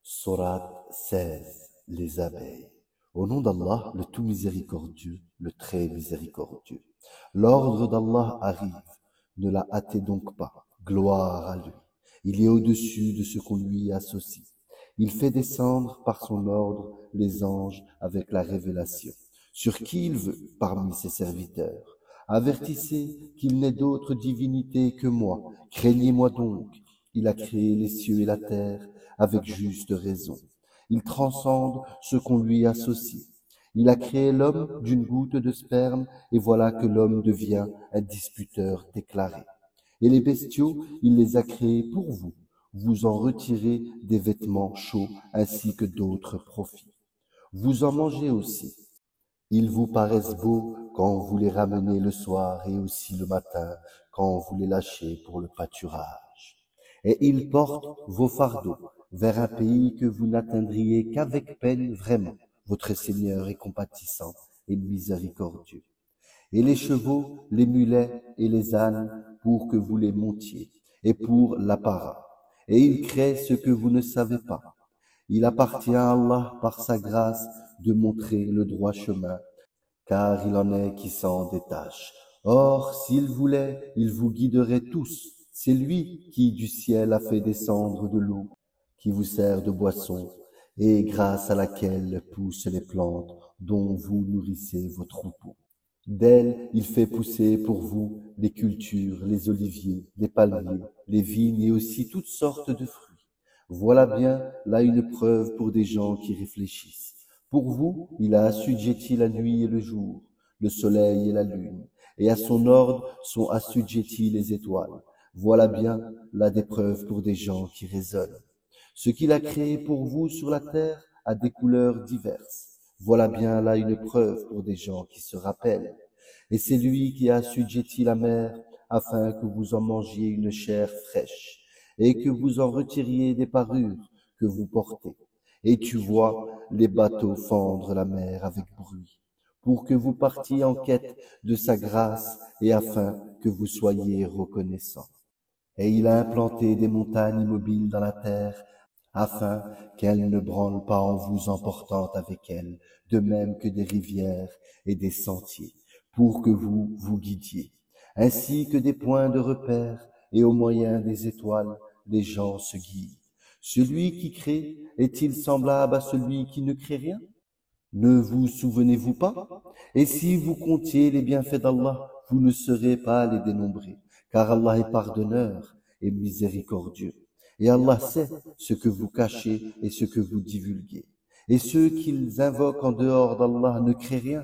Sourate 16, les abeilles. Au nom d'Allah, le tout miséricordieux, le très miséricordieux. L'ordre d'Allah arrive, ne la hâtez donc pas, gloire à lui. Il est au-dessus de ce qu'on lui associe. Il fait descendre par son ordre les anges avec la révélation, sur qui il veut parmi ses serviteurs. Avertissez qu'il n'est d'autre divinité que moi, craignez-moi donc. Il a créé les cieux et la terre avec juste raison. Il transcende ce qu'on lui associe. Il a créé l'homme d'une goutte de sperme, et voilà que l'homme devient un disputeur déclaré. Et les bestiaux, il les a créés pour vous. Vous en retirez des vêtements chauds ainsi que d'autres profits. Vous en mangez aussi. Ils vous paraissent beaux quand vous les ramenez le soir et aussi le matin quand vous les lâchez pour le pâturage. Et ils portent vos fardeaux vers un pays que vous n'atteindriez qu'avec peine vraiment. Votre Seigneur est compatissant et miséricordieux. Et les chevaux, les mulets et les ânes pour que vous les montiez, et pour l'apparat. Et il crée ce que vous ne savez pas. Il appartient à Allah par sa grâce de montrer le droit chemin, car il en est qui s'en détachent. Or, s'il voulait, il vous guiderait tous. C'est lui qui du ciel a fait descendre de l'eau, qui vous sert de boisson, et grâce à laquelle poussent les plantes dont vous nourrissez vos troupeaux. D'elle, il fait pousser pour vous les cultures, les oliviers, les palmiers, les vignes et aussi toutes sortes de fruits. Voilà bien là une preuve pour des gens qui réfléchissent. Pour vous, il a assujetti la nuit et le jour, le soleil et la lune, et à son ordre sont assujettis les étoiles. Voilà bien là des preuves pour des gens qui raisonnent. Ce qu'il a créé pour vous sur la terre a des couleurs diverses. Voilà bien là une preuve pour des gens qui se rappellent. Et c'est lui qui a assujetti la mer afin que vous en mangiez une chair fraîche et que vous en retiriez des parures que vous portez. Et tu vois les bateaux fendre la mer avec bruit, pour que vous partiez en quête de sa grâce et afin que vous soyez reconnaissants. Et il a implanté des montagnes immobiles dans la terre, afin qu'elles ne branlent pas en vous emportant avec elles, de même que des rivières et des sentiers, pour que vous vous guidiez, ainsi que des points de repère, et au moyen des étoiles, les gens se guident. Celui qui crée est-il semblable à celui qui ne crée rien? Ne vous souvenez-vous pas? Et si vous comptiez les bienfaits d'Allah, vous ne saurez pas les dénombrer, car Allah est pardonneur et miséricordieux. Et Allah sait ce que vous cachez et ce que vous divulguez. Et ceux qu'ils invoquent en dehors d'Allah ne créent rien,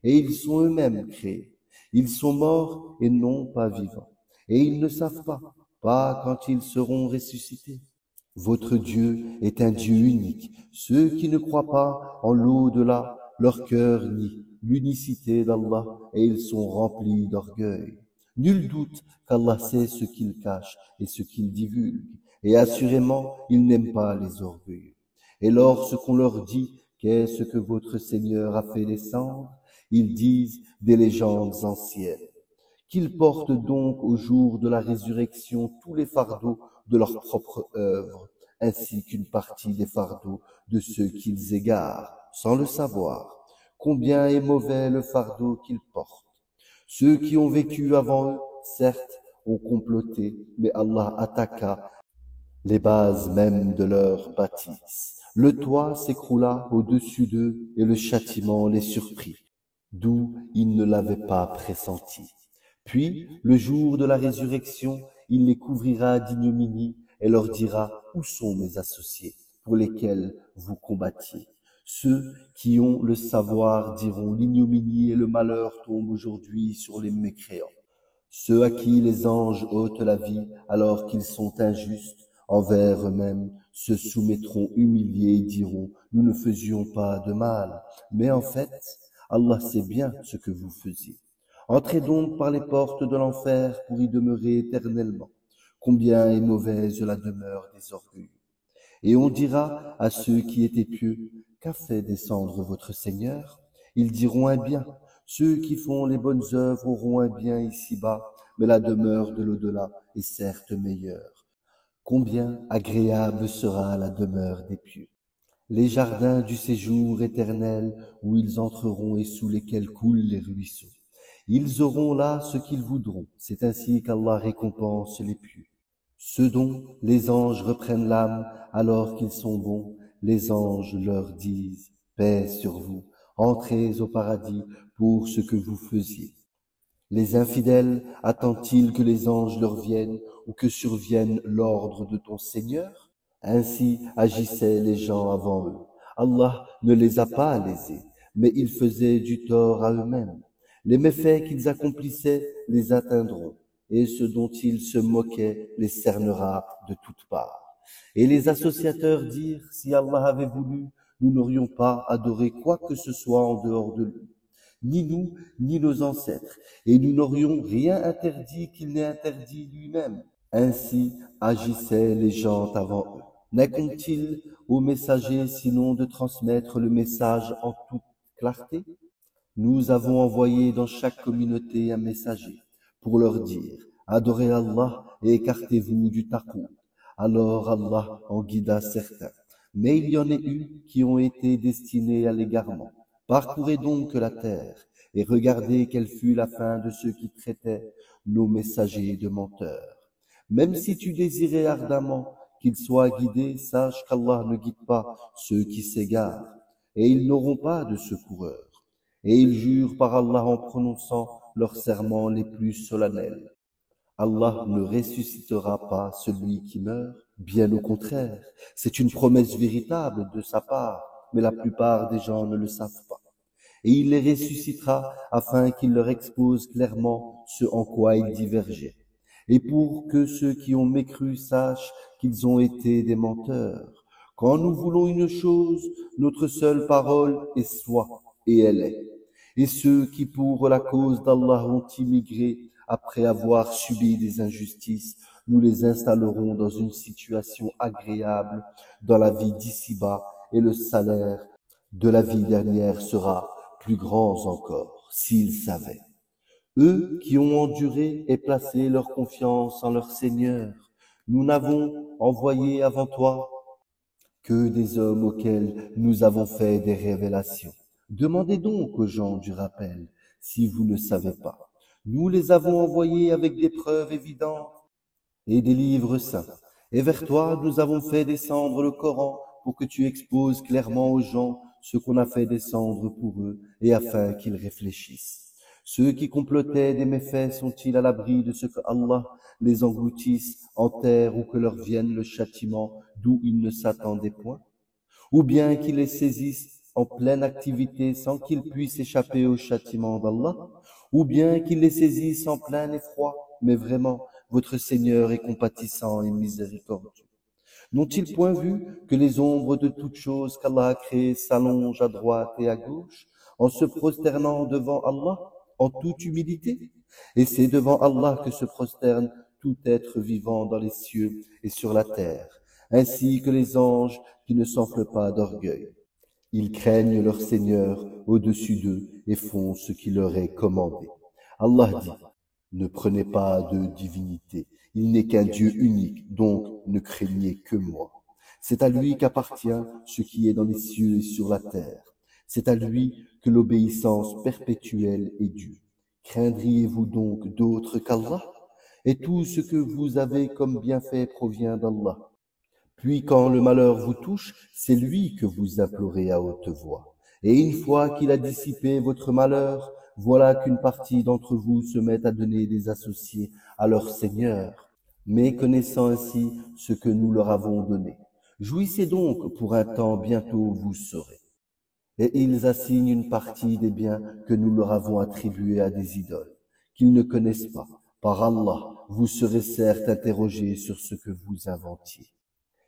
et ils sont eux-mêmes créés. Ils sont morts et non pas vivants, et ils ne savent pas quand ils seront ressuscités. Votre Dieu est un Dieu unique. Ceux qui ne croient pas en l'au-delà, leur cœur nie l'unicité d'Allah et ils sont remplis d'orgueil. Nul doute qu'Allah sait ce qu'ils cachent et ce qu'ils divulguent, et assurément, il n'aime pas les orgueilleux. Et lorsqu'on leur dit qu'est-ce que votre Seigneur a fait descendre, ils disent des légendes anciennes. Qu'ils portent donc au jour de la résurrection tous les fardeaux de leur propre œuvre, ainsi qu'une partie des fardeaux de ceux qu'ils égarent, sans le savoir. Combien est mauvais le fardeau qu'ils portent. Ceux qui ont vécu avant eux, certes, ont comploté, mais Allah attaqua les bases mêmes de leur bâtisse. Le toit s'écroula au-dessus d'eux et le châtiment les surprit, d'où ils ne l'avaient pas pressenti. Puis, le jour de la résurrection, il les couvrira d'ignominie et leur dira, où sont mes associés pour lesquels vous combattiez? Ceux qui ont le savoir diront, l'ignominie et le malheur tombent aujourd'hui sur les mécréants. Ceux à qui les anges ôtent la vie alors qu'ils sont injustes envers eux-mêmes se soumettront humiliés et diront, nous ne faisions pas de mal, mais en fait, Allah sait bien ce que vous faisiez. Entrez donc par les portes de l'enfer pour y demeurer éternellement. Combien est mauvaise la demeure des orgueilleux. Et on dira à ceux qui étaient pieux, qu'a fait descendre votre Seigneur? Ils diront un bien. Ceux qui font les bonnes œuvres auront un bien ici-bas, mais la demeure de l'au-delà est certes meilleure. Combien agréable sera la demeure des pieux. Les jardins du séjour éternel où ils entreront et sous lesquels coulent les ruisseaux. Ils auront là ce qu'ils voudront. C'est ainsi qu'Allah récompense les pieux. Ceux dont les anges reprennent l'âme alors qu'ils sont bons, les anges leur disent, paix sur vous, entrez au paradis pour ce que vous faisiez. Les infidèles attendent-ils que les anges leur viennent ou que survienne l'ordre de ton Seigneur? Ainsi agissaient les gens avant eux. Allah ne les a pas lésés, mais ils faisaient du tort à eux-mêmes. Les méfaits qu'ils accomplissaient les atteindront, et ce dont ils se moquaient les cernera de toutes parts. Et les associateurs dirent, si Allah avait voulu, nous n'aurions pas adoré quoi que ce soit en dehors de lui, ni nous, ni nos ancêtres, et nous n'aurions rien interdit qu'il n'ait interdit lui-même. Ainsi agissaient les gens avant eux. N'incombent-ils aux messagers sinon de transmettre le message en toute clarté? Nous avons envoyé dans chaque communauté un messager pour leur dire, adorez Allah et écartez-vous du taqout. Alors Allah en guida certains. Mais il y en a eu qui ont été destinés à l'égarement. Parcourez donc la terre et regardez quelle fut la fin de ceux qui traitaient nos messagers de menteurs. Même si tu désirais ardemment qu'ils soient guidés, sache qu'Allah ne guide pas ceux qui s'égarent, et ils n'auront pas de secoureur. Et ils jurent par Allah en prononçant leurs serments les plus solennels. Allah ne ressuscitera pas celui qui meurt, bien au contraire, c'est une promesse véritable de sa part, mais la plupart des gens ne le savent pas. Et il les ressuscitera afin qu'il leur expose clairement ce en quoi ils divergeaient, et pour que ceux qui ont mécru sachent qu'ils ont été des menteurs. Quand nous voulons une chose, notre seule parole est soit, et elle est. Et ceux qui pour la cause d'Allah ont immigré après avoir subi des injustices, nous les installerons dans une situation agréable dans la vie d'ici-bas, et le salaire de la vie dernière sera plus grand encore, s'ils savaient. Eux qui ont enduré et placé leur confiance en leur Seigneur, nous n'avons envoyé avant toi que des hommes auxquels nous avons fait des révélations. Demandez donc aux gens du rappel si vous ne savez pas. Nous les avons envoyés avec des preuves évidentes et des livres saints. Et vers toi, nous avons fait descendre le Coran pour que tu exposes clairement aux gens ce qu'on a fait descendre pour eux et afin qu'ils réfléchissent. Ceux qui complotaient des méfaits sont-ils à l'abri de ce que Allah les engloutisse en terre ou que leur vienne le châtiment d'où ils ne s'attendaient point? Ou bien qu'il les saisisse en pleine activité sans qu'ils puissent échapper au châtiment d'Allah? Ou bien qu'il les saisisse en plein effroi? Mais vraiment, votre Seigneur est compatissant et miséricordieux. N'ont-ils point vu que les ombres de toutes choses qu'Allah a créées s'allongent à droite et à gauche en se prosternant devant Allah en toute humilité? Et c'est devant Allah que se prosterne tout être vivant dans les cieux et sur la terre, ainsi que les anges qui ne s'enflent pas d'orgueil. Ils craignent leur Seigneur au-dessus d'eux et font ce qui leur est commandé. Allah dit, ne prenez pas de divinité, il n'est qu'un Dieu unique, donc ne craignez que moi. C'est à lui qu'appartient ce qui est dans les cieux et sur la terre. C'est à lui que l'obéissance perpétuelle est due. Craindriez-vous donc d'autre qu'Allah? Et tout ce que vous avez comme bienfait provient d'Allah. Puis quand le malheur vous touche, c'est lui que vous implorez à haute voix. Et une fois qu'il a dissipé votre malheur, voilà qu'une partie d'entre vous se met à donner des associés à leur Seigneur, méconnaissant ainsi ce que nous leur avons donné. Jouissez donc pour un temps, bientôt vous saurez. Et ils assignent une partie des biens que nous leur avons attribués à des idoles, qu'ils ne connaissent pas. Par Allah, vous serez certes interrogés sur ce que vous inventiez.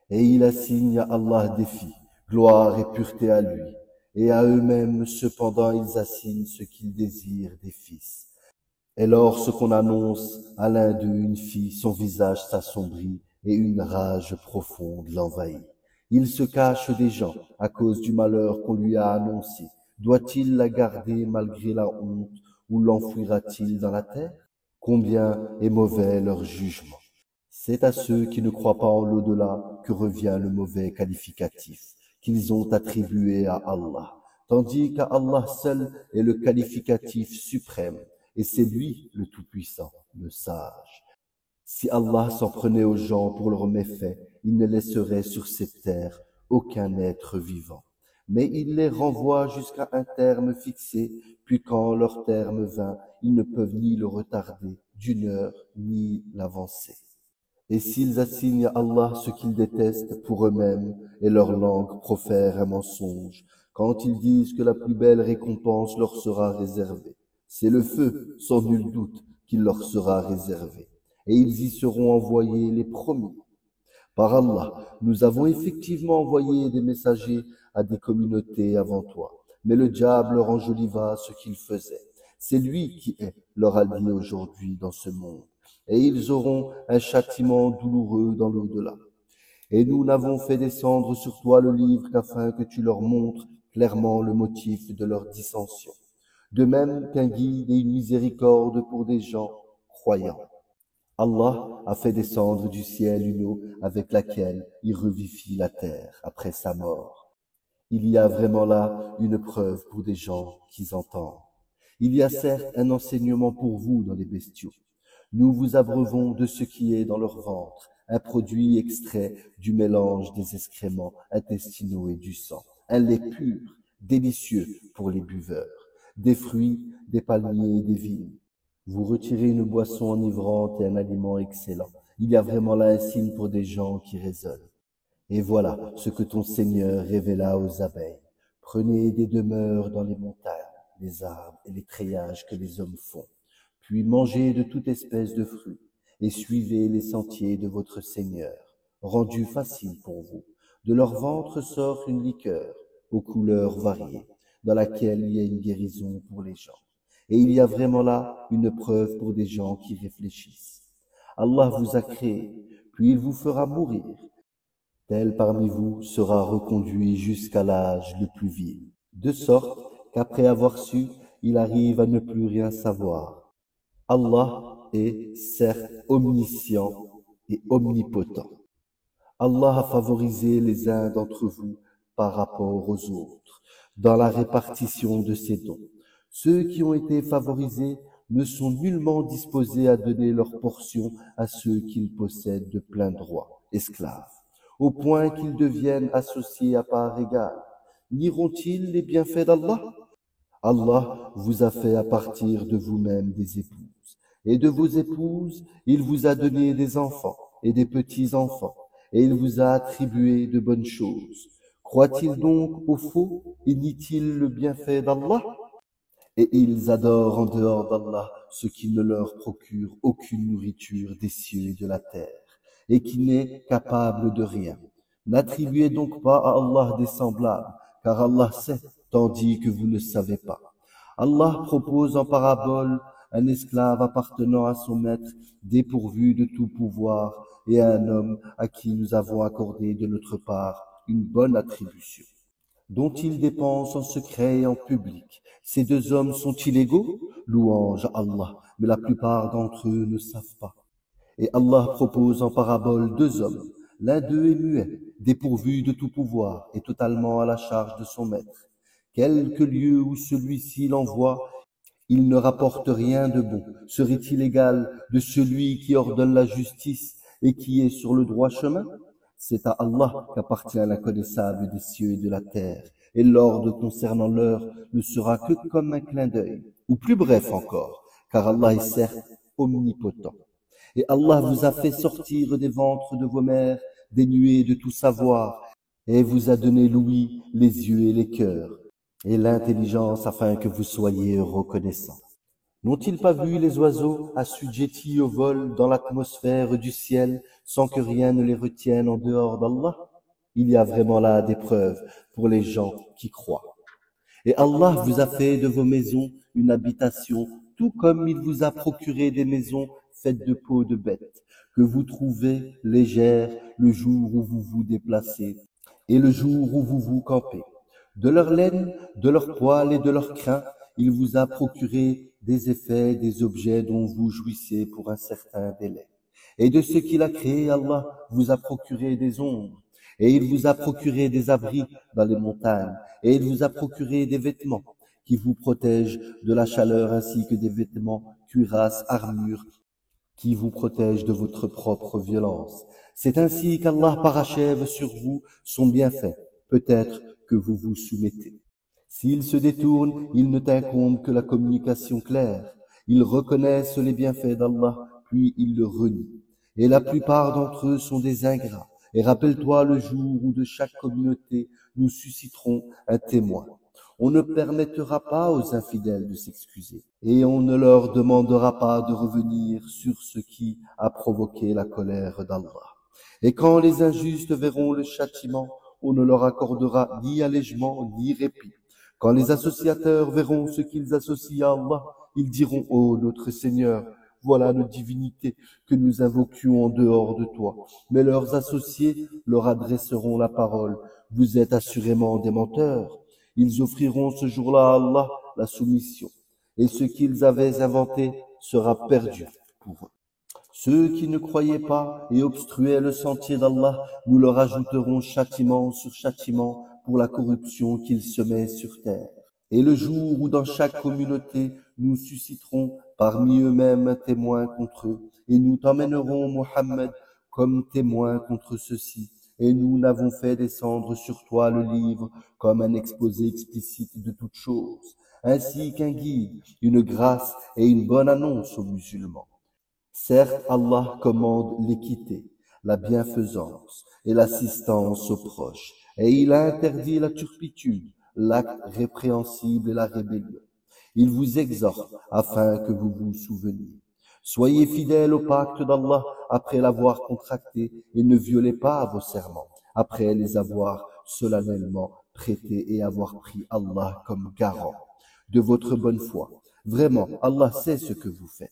Et il assigne à Allah des filles, gloire et pureté à lui, et à eux-mêmes cependant ils assignent ce qu'ils désirent des fils. Et lorsqu'on annonce à l'un d'eux une fille, son visage s'assombrit et une rage profonde l'envahit. Il se cache des gens à cause du malheur qu'on lui a annoncé. Doit-il la garder malgré la honte ou l'enfouira-t-il dans la terre? Combien est mauvais leur jugement. C'est à ceux qui ne croient pas en l'au-delà que revient le mauvais qualificatif qu'ils ont attribué à Allah, tandis qu'à Allah seul est le qualificatif suprême, et c'est lui le Tout-Puissant, le Sage. Si Allah s'en prenait aux gens pour leurs méfaits, il ne laisserait sur cette terre aucun être vivant. Mais il les renvoie jusqu'à un terme fixé, puis quand leur terme vint, ils ne peuvent ni le retarder d'une heure, ni l'avancer. Et s'ils assignent à Allah ce qu'ils détestent pour eux-mêmes, et leur langue profère un mensonge, quand ils disent que la plus belle récompense leur sera réservée, c'est le feu, sans nul doute, qui leur sera réservé, et ils y seront envoyés les premiers. Par Allah, nous avons effectivement envoyé des messagers à des communautés avant toi, mais le diable leur enjoliva ce qu'ils faisaient. C'est lui qui est leur allié aujourd'hui dans ce monde, et ils auront un châtiment douloureux dans l'au-delà. Et nous n'avons fait descendre sur toi le livre qu'afin que tu leur montres clairement le motif de leur dissension, de même qu'un guide et une miséricorde pour des gens croyants. Allah a fait descendre du ciel une eau avec laquelle il revivifie la terre après sa mort. Il y a vraiment là une preuve pour des gens qui entendent. Il y a certes un enseignement pour vous dans les bestiaux. Nous vous abreuvons de ce qui est dans leur ventre, un produit extrait du mélange des excréments intestinaux et du sang, un lait pur, délicieux pour les buveurs, des fruits, des palmiers et des vignes. Vous retirez une boisson enivrante et un aliment excellent. Il y a vraiment là un signe pour des gens qui raisonnent. Et voilà ce que ton Seigneur révéla aux abeilles. Prenez des demeures dans les montagnes, les arbres et les treillages que les hommes font. Puis mangez de toute espèce de fruits et suivez les sentiers de votre Seigneur, rendu facile pour vous. De leur ventre sort une liqueur aux couleurs variées, dans laquelle il y a une guérison pour les gens. Et il y a vraiment là une preuve pour des gens qui réfléchissent. Allah vous a créé, puis il vous fera mourir. Tel parmi vous sera reconduit jusqu'à l'âge le plus vil, de sorte qu'après avoir su, il arrive à ne plus rien savoir. Allah est certes omniscient et omnipotent. Allah a favorisé les uns d'entre vous par rapport aux autres dans la répartition de ses dons. Ceux qui ont été favorisés ne sont nullement disposés à donner leur portion à ceux qu'ils possèdent de plein droit, esclaves, au point qu'ils deviennent associés à part égale. Nieront-ils les bienfaits d'Allah? Allah vous a fait à partir de vous-même des épouses, et de vos épouses, il vous a donné des enfants et des petits-enfants, et il vous a attribué de bonnes choses. Croient-ils donc au faux et nient-ils le bienfait d'Allah? Et ils adorent en dehors d'Allah ce qui ne leur procure aucune nourriture des cieux et de la terre, et qui n'est capable de rien. N'attribuez donc pas à Allah des semblables, car Allah sait, tandis que vous ne savez pas. Allah propose en parabole un esclave appartenant à son maître, dépourvu de tout pouvoir, et à un homme à qui nous avons accordé de notre part une bonne attribution, dont il dépense en secret et en public. Ces deux hommes sont-ils égaux? Louange à Allah, mais la plupart d'entre eux ne savent pas. Et Allah propose en parabole deux hommes. L'un d'eux est muet, dépourvu de tout pouvoir et totalement à la charge de son maître. Quelque lieu où celui-ci l'envoie, il ne rapporte rien de bon. Serait-il égal de celui qui ordonne la justice et qui est sur le droit chemin? C'est à Allah qu'appartient l'inconnaissable des cieux et de la terre, et l'ordre concernant l'heure ne sera que comme un clin d'œil, ou plus bref encore, car Allah est certes omnipotent. Et Allah vous a fait sortir des ventres de vos mères, dénués de tout savoir, et vous a donné l'ouïe, les yeux et les cœurs, et l'intelligence afin que vous soyez reconnaissants. N'ont-ils pas vu les oiseaux assujettis au vol dans l'atmosphère du ciel sans que rien ne les retienne en dehors d'Allah? Il y a vraiment là des preuves pour les gens qui croient. Et Allah vous a fait de vos maisons une habitation, tout comme il vous a procuré des maisons faites de peaux de bêtes, que vous trouvez légères le jour où vous vous déplacez et le jour où vous vous campez. De leur laine, de leur poil et de leur crin, il vous a procuré des effets, des objets dont vous jouissez pour un certain délai. Et de ce qu'il a créé, Allah vous a procuré des ombres, et il vous a procuré des abris dans les montagnes, et il vous a procuré des vêtements qui vous protègent de la chaleur ainsi que des vêtements, cuirasses, armures qui vous protègent de votre propre violence. C'est ainsi qu'Allah parachève sur vous son bienfait. Peut-être que vous vous soumettez. S'ils se détournent, il ne t'incombe que la communication claire. Ils reconnaissent les bienfaits d'Allah, puis ils le renient. Et la plupart d'entre eux sont des ingrats. Et rappelle-toi le jour où de chaque communauté nous susciterons un témoin. On ne permettra pas aux infidèles de s'excuser, et on ne leur demandera pas de revenir sur ce qui a provoqué la colère d'Allah. Et quand les injustes verront le châtiment, on ne leur accordera ni allègement ni répit. Quand les associateurs verront ce qu'ils associent à Allah, ils diront « Ô notre Seigneur, voilà nos divinités que nous invoquions en dehors de toi. » Mais leurs associés leur adresseront la parole « Vous êtes assurément des menteurs. » Ils offriront ce jour-là à Allah la soumission, et ce qu'ils avaient inventé sera perdu pour eux. Ceux qui ne croyaient pas et obstruaient le sentier d'Allah, nous leur ajouterons châtiment sur châtiment pour la corruption qu'ils semaient sur terre. Et le jour où dans chaque communauté nous susciterons parmi eux-mêmes un témoin contre eux, et nous t'emmènerons, Mohammed, comme témoin contre ceux-ci, et nous n'avons fait descendre sur toi le livre comme un exposé explicite de toutes choses, ainsi qu'un guide, une grâce et une bonne annonce aux musulmans. Certes, Allah commande l'équité, la bienfaisance et l'assistance aux proches, et il a interdit la turpitude, l'acte répréhensible et la rébellion. Il vous exhorte afin que vous vous souveniez. Soyez fidèles au pacte d'Allah après l'avoir contracté et ne violez pas vos serments après les avoir solennellement prêtés et avoir pris Allah comme garant de votre bonne foi. Vraiment, Allah sait ce que vous faites.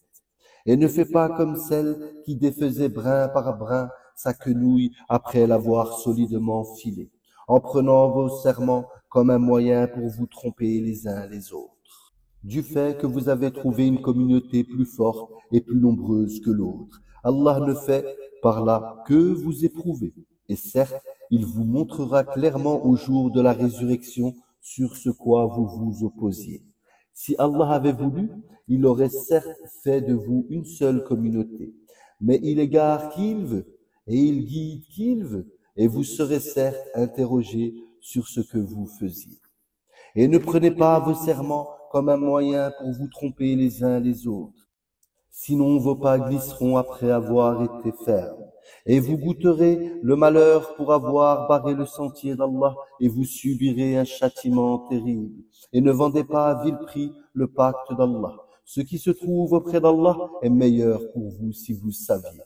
Et ne faites pas comme celle qui défaisait brin par brin sa quenouille après l'avoir solidement filée, en prenant vos serments comme un moyen pour vous tromper les uns les autres. Du fait que vous avez trouvé une communauté plus forte et plus nombreuse que l'autre, Allah ne fait par là que vous éprouver. Et certes, il vous montrera clairement au jour de la résurrection sur ce quoi vous vous opposiez. Si Allah avait voulu, il aurait certes fait de vous une seule communauté, mais il égare qui il veut, et il guide qui il veut, et vous serez certes interrogés sur ce que vous faisiez. Et ne prenez pas vos serments comme un moyen pour vous tromper les uns les autres. Sinon vos pas glisseront après avoir été fermes, et vous goûterez le malheur pour avoir barré le sentier d'Allah, et vous subirez un châtiment terrible. Et ne vendez pas à vil prix le pacte d'Allah. Ce qui se trouve auprès d'Allah est meilleur pour vous si vous saviez.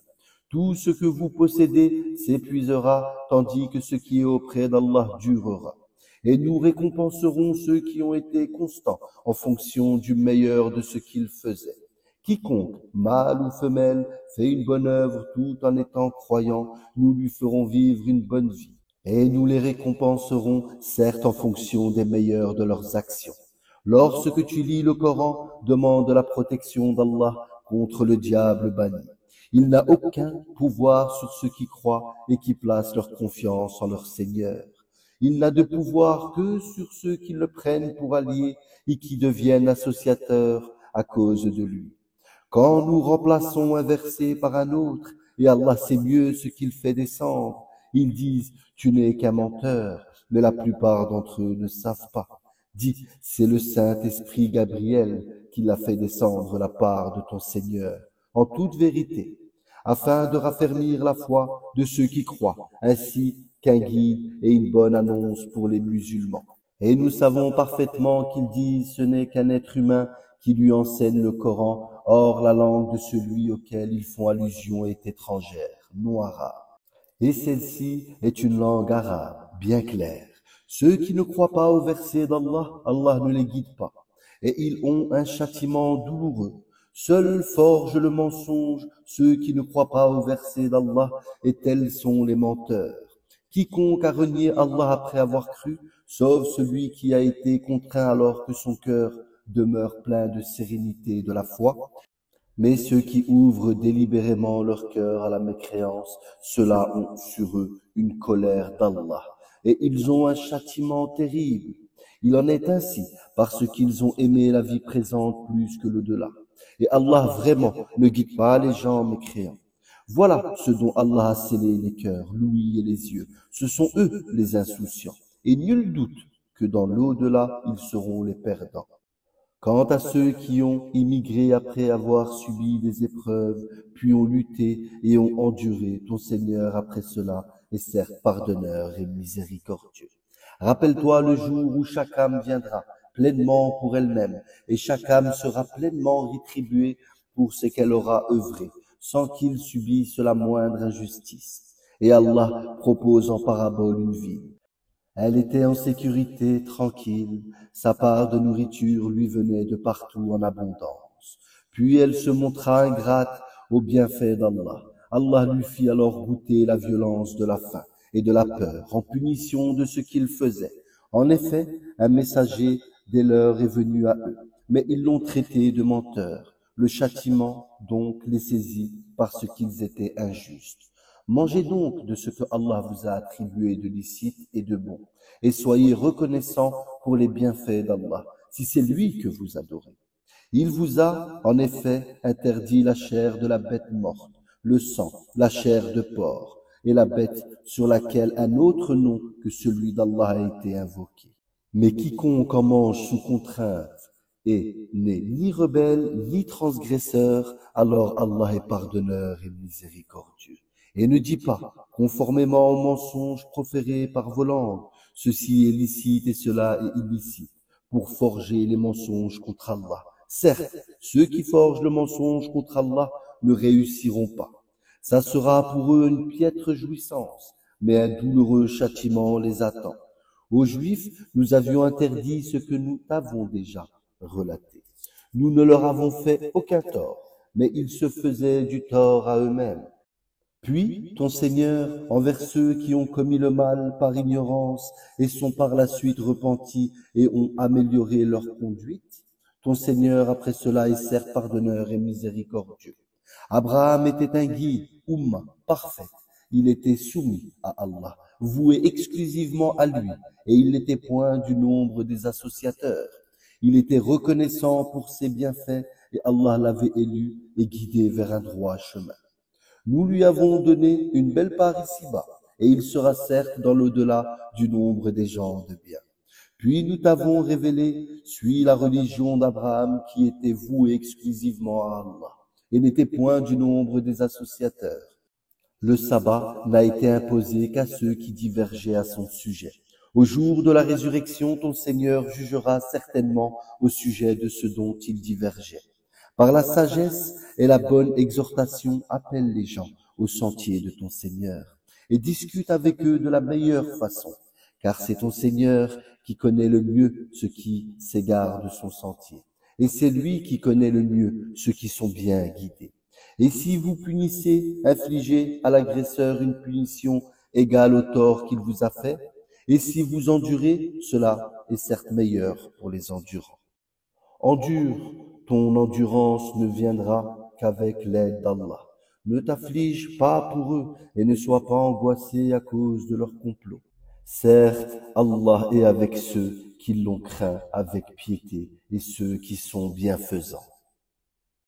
Tout ce que vous possédez s'épuisera, tandis que ce qui est auprès d'Allah durera. Et nous récompenserons ceux qui ont été constants en fonction du meilleur de ce qu'ils faisaient. Quiconque, mâle ou femelle, fait une bonne œuvre tout en étant croyant, nous lui ferons vivre une bonne vie. Et nous les récompenserons, certes en fonction des meilleurs de leurs actions. Lorsque tu lis le Coran, demande la protection d'Allah contre le diable banni. Il n'a aucun pouvoir sur ceux qui croient et qui placent leur confiance en leur Seigneur. Il n'a de pouvoir que sur ceux qui le prennent pour allié et qui deviennent associateurs à cause de lui. Quand nous remplaçons un verset par un autre, et Allah sait mieux ce qu'il fait descendre, ils disent « Tu n'es qu'un menteur », mais la plupart d'entre eux ne savent pas. Dis, c'est le Saint-Esprit Gabriel qui l'a fait descendre de la part de ton Seigneur, en toute vérité, afin de raffermir la foi de ceux qui croient, ainsi qu'un guide et une bonne annonce pour les musulmans. Et nous savons parfaitement qu'ils disent ce n'est qu'un être humain qui lui enseigne le Coran, or la langue de celui auquel ils font allusion est étrangère, non arabe. Et celle-ci est une langue arabe, bien claire. Ceux qui ne croient pas au verset d'Allah, Allah ne les guide pas, et ils ont un châtiment douloureux. Seuls forgent le mensonge ceux qui ne croient pas au verset d'Allah, et tels sont les menteurs. Quiconque a renié Allah après avoir cru, sauf celui qui a été contraint alors que son cœur demeure plein de sérénité et de la foi, Mais ceux qui ouvrent délibérément leur cœur à la mécréance, ceux-là ont sur eux une colère d'Allah, et ils ont un châtiment terrible. Il en est ainsi parce qu'ils ont aimé la vie présente plus que l'au-delà. Et Allah vraiment ne guide pas les gens mécréants. Voilà ce dont Allah a scellé les cœurs, l'ouïe et les yeux. Ce sont eux les insouciants. Et nul doute que dans l'au-delà, ils seront les perdants. Quant à ceux qui ont immigré après avoir subi des épreuves, puis ont lutté et ont enduré, ton Seigneur après cela est certes pardonneur et miséricordieux. Rappelle-toi le jour où chaque âme viendra pleinement pour elle-même, et chaque âme sera pleinement rétribuée pour ce qu'elle aura œuvré, sans qu'il subisse la moindre injustice. Et Allah propose en parabole une vie. Elle était en sécurité, tranquille, sa part de nourriture lui venait de partout en abondance. Puis elle se montra ingrate aux bienfaits d'Allah. Allah lui fit alors goûter la violence de la faim et de la peur, en punition de ce qu'il faisait. En effet, un messager des leurs est venu à eux, mais ils l'ont traité de menteur. Le châtiment, donc, les saisit parce qu'ils étaient injustes. Mangez donc de ce que Allah vous a attribué de licite et de bon, et soyez reconnaissants pour les bienfaits d'Allah, si c'est lui que vous adorez. Il vous a, en effet, interdit la chair de la bête morte, le sang, la chair de porc, et la bête sur laquelle un autre nom que celui d'Allah a été invoqué. Mais quiconque en mange sous contrainte et n'est ni rebelle ni transgresseur, alors Allah est pardonneur et miséricordieux. Et ne dis pas, conformément aux mensonges proférés par vos langues, ceci est licite et cela est illicite, pour forger les mensonges contre Allah. Certes, ceux qui forgent le mensonge contre Allah ne réussiront pas. Ça sera pour eux une piètre jouissance, mais un douloureux châtiment les attend. Aux Juifs, nous avions interdit ce que nous t'avons déjà relaté. Nous ne leur avons fait aucun tort, mais ils se faisaient du tort à eux-mêmes. Puis, ton Seigneur, envers ceux qui ont commis le mal par ignorance et sont par la suite repentis et ont amélioré leur conduite, ton Seigneur après cela est certes pardonneur et miséricordieux. Abraham était un guide, Ummah, parfait. Il était soumis à Allah, voué exclusivement à lui, et il n'était point du nombre des associateurs. Il était reconnaissant pour ses bienfaits, et Allah l'avait élu et guidé vers un droit chemin. Nous lui avons donné une belle part ici-bas, et il sera certes dans l'au-delà du nombre des gens de bien. Puis nous t'avons révélé, suis la religion d'Abraham qui était vouée exclusivement à Allah, et n'était point du nombre des associateurs. Le sabbat n'a été imposé qu'à ceux qui divergeaient à son sujet. Au jour de la résurrection, ton Seigneur jugera certainement au sujet de ce dont ils divergeaient. Par la sagesse et la bonne exhortation, appelle les gens au sentier de ton Seigneur et discute avec eux de la meilleure façon, car c'est ton Seigneur qui connaît le mieux ceux qui s'égarent de son sentier, et c'est lui qui connaît le mieux ceux qui sont bien guidés. Et si vous punissez, infligez à l'agresseur une punition égale au tort qu'il vous a fait, et si vous endurez, cela est certes meilleur pour les endurants. Endure, ton endurance ne viendra qu'avec l'aide d'Allah. Ne t'afflige pas pour eux et ne sois pas angoissé à cause de leur complot. Certes, Allah est avec ceux qui l'ont craint avec piété et ceux qui sont bienfaisants.